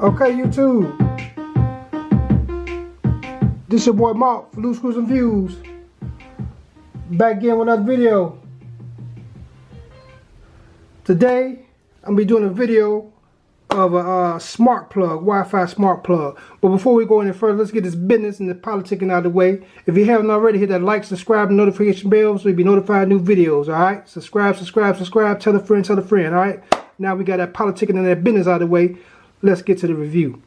Okay, YouTube. This your boy Mark for Loose Screws and Views. Back again with another video. Today, I'm gonna be doing a video of a smart plug, Wi-Fi smart plug. But before we go any further, let's get this business and the politicking out of the way. If you haven't already, hit that like, subscribe, and notification bell so you'll be notified of new videos. All right, subscribe. Tell a friend. All right. Now we got that politicking and that business out of the way. Let's get to the review.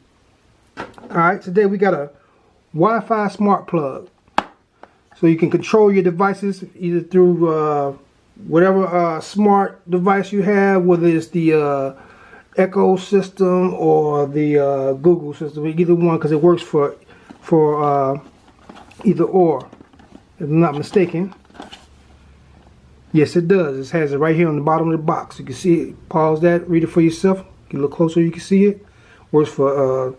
Alright, today we got a Wi-Fi smart plug. So you can control your devices either through whatever smart device you have, whether it's the Echo system or the Google system, either one, because it works for either or, if I'm not mistaken. Yes, it does. It has it right here on the bottom of the box. You can see it. Pause that, read it for yourself. Get a little closer, you can see it. Works for,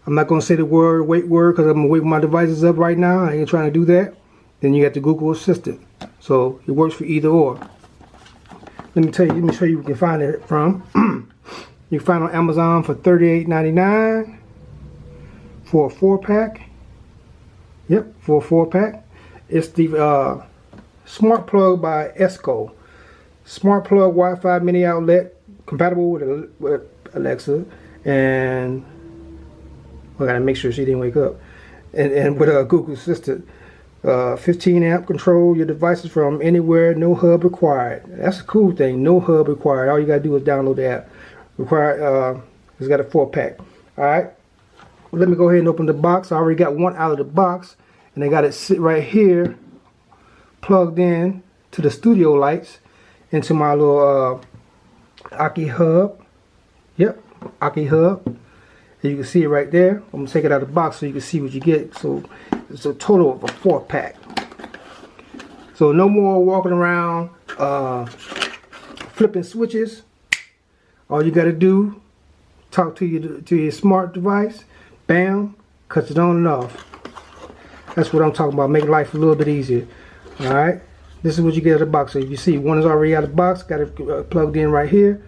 I'm not going to say the wait word because I'm going to wake my devices up right now. I ain't trying to do that. Then you got the Google Assistant. So it works for either or. Let me show you where you can find it from. You can find it on Amazon for $38.99 for a 4-pack. Yep, for a 4-pack. It's the Smart Plug by Esicoo. Smart Plug Wi-Fi mini outlet, compatible with Alexa, and I gotta make sure she didn't wake up. And with a Google Assistant, 15 amp, control your devices from anywhere, no hub required. That's a cool thing. No hub required. All you gotta do is download the app. It's got a 4-pack. All right. Well, let me go ahead and open the box. I already got one out of the box, and I got it sit right here, plugged in to the studio lights, into my little Aki hub. Yep, Aki hub. And you can see it right there. I'm gonna take it out of the box so you can see what you get. So it's a total of a 4-pack. So no more walking around flipping switches. All you gotta do, talk to your smart device. Bam, cuts it on and off. That's what I'm talking about. Making life a little bit easier. All right. This is what you get out of the box. So you see, one is already out of the box. Got it plugged in right here.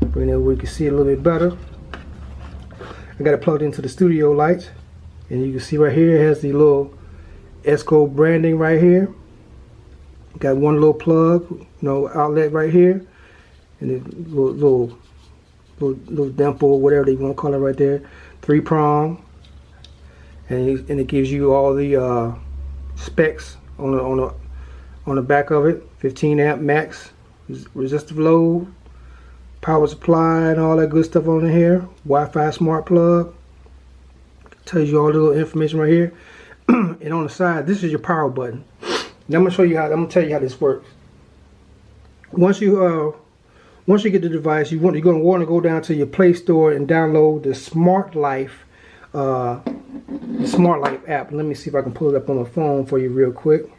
Bring it where you can see it a little bit better. I got it plugged into the studio lights, and you can see right here it has the little Esicoo branding right here. Got one little plug, outlet right here, and a little dimple or whatever you want to call it right there. 3-prong, and it gives you all the specs on the back of it. 15 amp max, resistive load, power supply, and all that good stuff on here. Wi-Fi smart plug. Tells you all the little information right here. And on the side, this is your power button. Now I'm gonna tell you how this works. Once you get the device, you're gonna want to go down to your Play Store and download the Smart Life app. Let me see if I can pull it up on my phone for you real quick.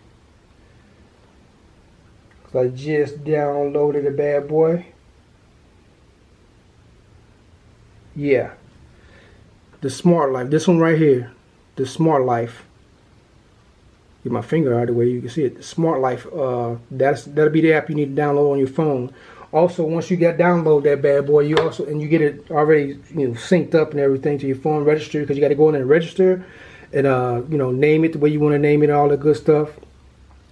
So I just downloaded a bad boy. Yeah, the Smart Life. This one right here, the Smart Life. Get my finger out of the way, you can see it. The Smart Life. That'll be the app you need to download on your phone. Also, once you download that bad boy, you get it already, synced up and everything to your phone, registered, because you got to go in and register, and name it the way you want to name it, and all that good stuff.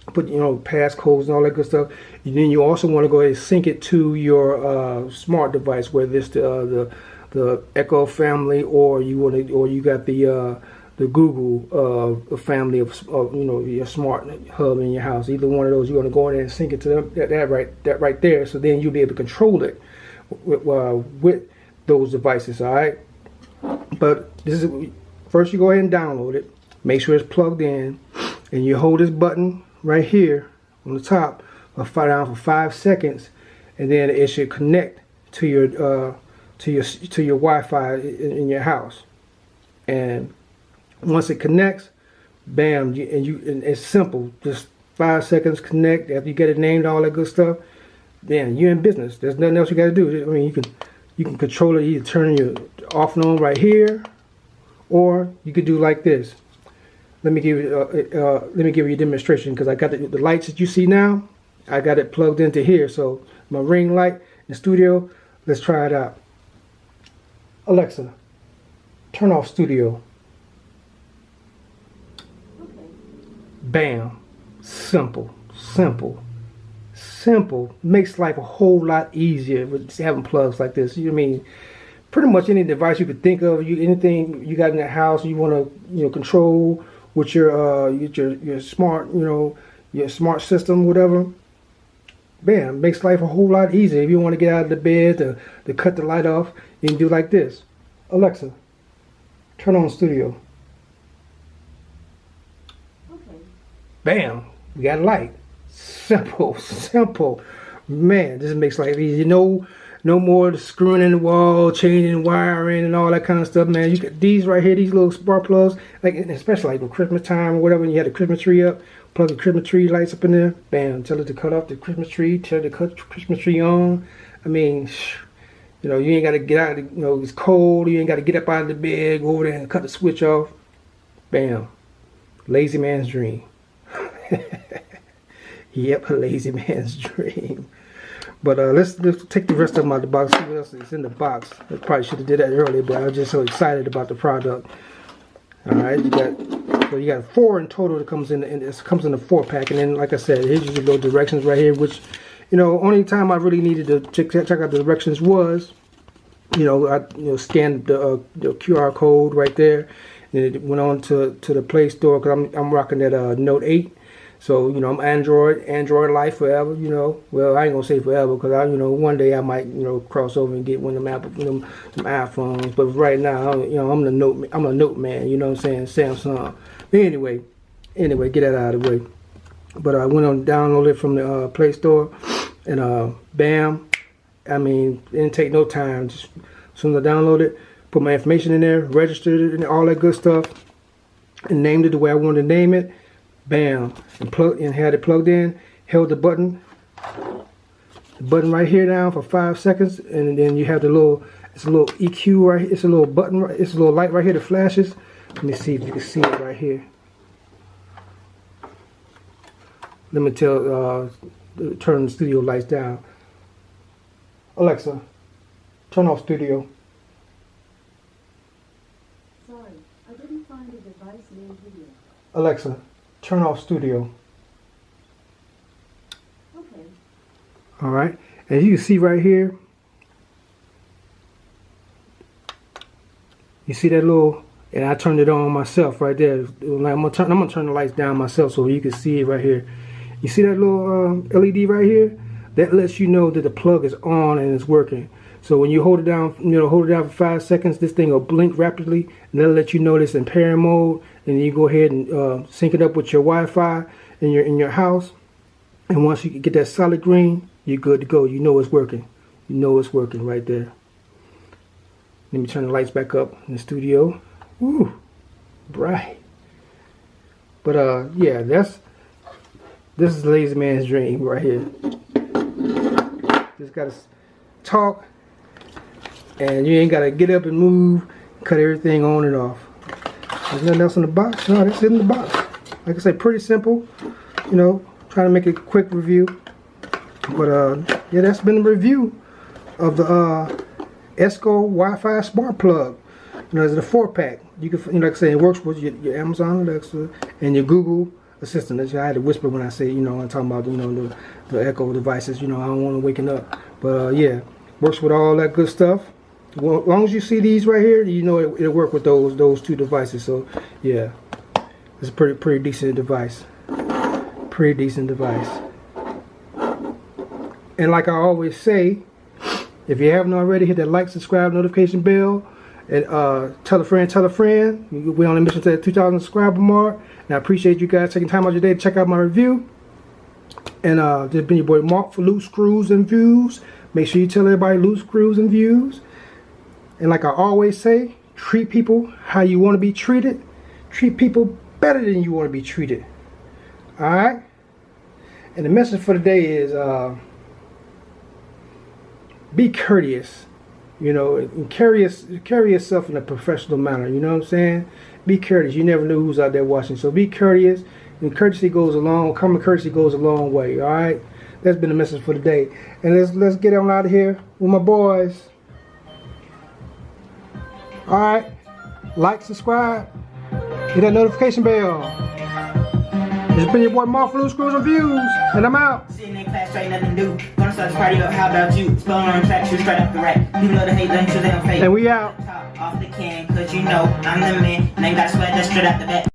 Put passcodes and all that good stuff. And then you also want to go ahead and sync it to your smart device, whether it's the Echo family, or you got the Google family of your smart hub in your house. Either one of those, you want to go in there and sync it to that right there. So then you'll be able to control it with those devices. All right. But this is first, you go ahead and download it. Make sure it's plugged in, and you hold this button right here on the top down for 5 seconds, and then it should connect to your Wi-Fi in your house. And once it connects, bam, and it's simple. Just 5 seconds connect. After you get it named, all that good stuff, then you're in business. There's nothing else you got to do. I mean, you can control it. Either turn your off and on right here, or you could do like this. Let me give you a demonstration, because I got the lights that you see now. I got it plugged into here. So my ring light in the studio. Let's try it out. Alexa, turn off studio. Okay. Bam. Simple. Simple. Simple. Makes life a whole lot easier with having plugs like this. You know what I mean? Pretty much any device you could think of, anything you got in the house you want to control with your smart your smart system, whatever. Bam, makes life a whole lot easier. If you want to get out of the bed to cut the light off, you can do like this. Alexa, turn on studio. Okay. Bam, we got light. Simple, simple. Man, this makes life easy. No more screwing in the wall, changing wiring and all that kind of stuff, man. You get these right here, these little spark plugs, like especially like with Christmas time or whatever, when you had the Christmas tree up, plug the Christmas tree lights up in there, bam, tell it to cut off the Christmas tree, tell it to cut the Christmas tree on. I mean, you ain't got to get out, it's cold, you ain't got to get up out of the bed, go over there and cut the switch off. Bam. Lazy man's dream. Yep, a lazy man's dream. But let's take the rest of them out of the box, see what else is in the box. I probably should have did that earlier, but I was just so excited about the product. All right, you got 4 in total that comes in this comes in a 4-pack, and then like I said, here's your little directions right here, which only time I really needed to check out the directions was I scanned the QR code right there, and it went on to the Play Store because I'm rocking that Note 8. So, I'm Android life forever, Well, I ain't gonna say forever because one day I might, cross over and get one of them iPhones. But right now, I'm a Note man, you know what I'm saying? Samsung. But anyway, get that out of the way. But I went on download it from the Play Store, and bam, I mean, it didn't take no time. Just as soon as I downloaded it, put my information in there, registered it, and all that good stuff, and named it the way I wanted to name it. Bam, and had it plugged in, held the button right here down for 5 seconds, and then you have it's a little EQ right here, it's a little button, it's a little light right here that flashes. Let me see if you can see it right here. Let me turn the studio lights down. Alexa, turn off studio. Sorry, I didn't find a device named video. Alexa, turn off studio. Okay. All right, as you can see right here, you see that little, and I turned it on myself right there. I'm gonna turn the lights down myself so you can see it right here. You see that little LED right here? That lets you know that the plug is on and it's working. So when you hold it down, for 5 seconds, this thing will blink rapidly, and that'll let you know it's in pairing mode. And then you go ahead and sync it up with your Wi-Fi in your house. And once you get that solid green, you're good to go. You know it's working. You know it's working right there. Let me turn the lights back up in the studio. Woo, bright. But yeah, this is the lazy man's dream right here. Just gotta talk, and you ain't gotta get up and move, cut everything on and off. There's nothing else in the box. No, that's in the box. Like I say, pretty simple. Trying to make a quick review. But yeah, that's been the review of the Esicoo Wi-Fi Smart Plug. It's a 4-pack. You can, like I say, it works with your Amazon Alexa and your Google Assistant. I had to whisper when I say, I'm talking about, the Echo devices. I don't want to waking up. But yeah, works with all that good stuff. Well, as long as you see these right here, it'll work with those 2 devices. So yeah, it's a pretty decent device. Pretty decent device. And like I always say, if you haven't already, hit that like, subscribe, notification bell, and tell a friend. We're on a mission to that 2,000 subscriber mark. And I appreciate you guys taking time out of your day to check out my review. And this has been your boy Mark for Loose Screws and Views. Make sure you tell everybody loose screws and views. And like I always say, treat people how you want to be treated. Treat people better than you want to be treated. Alright? And the message for today is be courteous. And carry yourself in a professional manner. You know what I'm saying? Be courteous. You never know who's out there watching. So be courteous. And courtesy goes common courtesy goes a long way. Alright? That's been the message for today. And let's get on out of here with my boys. Alright. like, subscribe, hit that notification bell. It's been your boy Mark Loose Screws Reviews, and I'm out. Sitting in class, straight nothing to do. Gonna start the party up, how about you? Spelling on track, shoot straight off the rack. You love to hate, let them fake. And we out. Top off the can, cause you know I'm the man. And ain't got sweat, that's straight out the back.